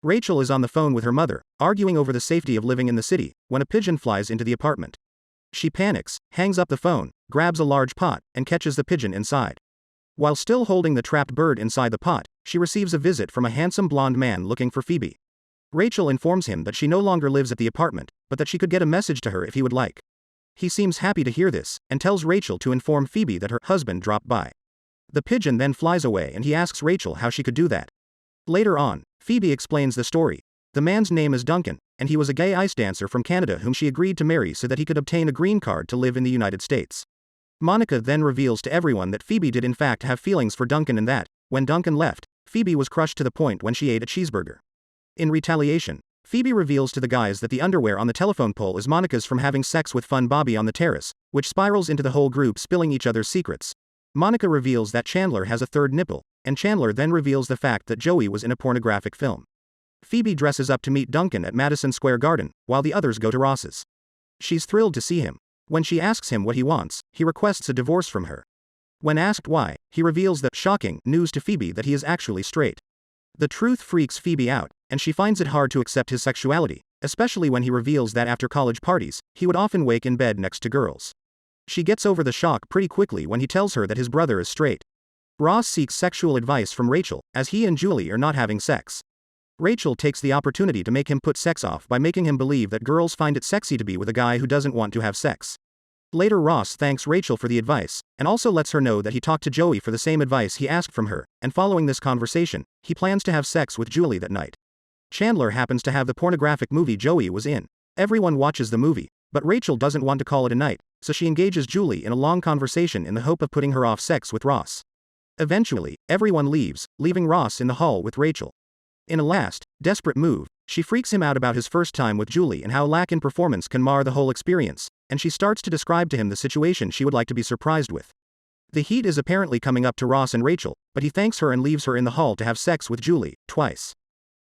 Rachel is on the phone with her mother, arguing over the safety of living in the city, when a pigeon flies into the apartment. She panics, hangs up the phone, grabs a large pot, and catches the pigeon inside. While still holding the trapped bird inside the pot, she receives a visit from a handsome blonde man looking for Phoebe. Rachel informs him that she no longer lives at the apartment, but that she could get a message to her if he would like. He seems happy to hear this, and tells Rachel to inform Phoebe that her husband dropped by. The pigeon then flies away and he asks Rachel how she could do that. Later on, Phoebe explains the story. The man's name is Duncan, and he was a gay ice dancer from Canada whom she agreed to marry so that he could obtain a green card to live in the United States. Monica then reveals to everyone that Phoebe did in fact have feelings for Duncan and that, when Duncan left, Phoebe was crushed to the point when she ate a cheeseburger. In retaliation, Phoebe reveals to the guys that the underwear on the telephone pole is Monica's from having sex with Fun Bobby on the terrace, which spirals into the whole group spilling each other's secrets. Monica reveals that Chandler has a third nipple, and Chandler then reveals the fact that Joey was in a pornographic film. Phoebe dresses up to meet Duncan at Madison Square Garden, while the others go to Ross's. She's thrilled to see him. When she asks him what he wants, he requests a divorce from her. When asked why, he reveals the shocking news to Phoebe that he is actually straight. The truth freaks Phoebe out, and she finds it hard to accept his sexuality, especially when he reveals that after college parties, he would often wake in bed next to girls. She gets over the shock pretty quickly when he tells her that his brother is straight. Ross seeks sexual advice from Rachel, as he and Julie are not having sex. Rachel takes the opportunity to make him put sex off by making him believe that girls find it sexy to be with a guy who doesn't want to have sex. Later Ross thanks Rachel for the advice, and also lets her know that he talked to Joey for the same advice he asked from her, and following this conversation, he plans to have sex with Julie that night. Chandler happens to have the pornographic movie Joey was in. Everyone watches the movie, but Rachel doesn't want to call it a night, so she engages Julie in a long conversation in the hope of putting her off sex with Ross. Eventually, everyone leaves, leaving Ross in the hall with Rachel. In a last, desperate move, she freaks him out about his first time with Julie and how lack in performance can mar the whole experience, and she starts to describe to him the situation she would like to be surprised with. The heat is apparently coming up to Ross and Rachel, but he thanks her and leaves her in the hall to have sex with Julie, twice.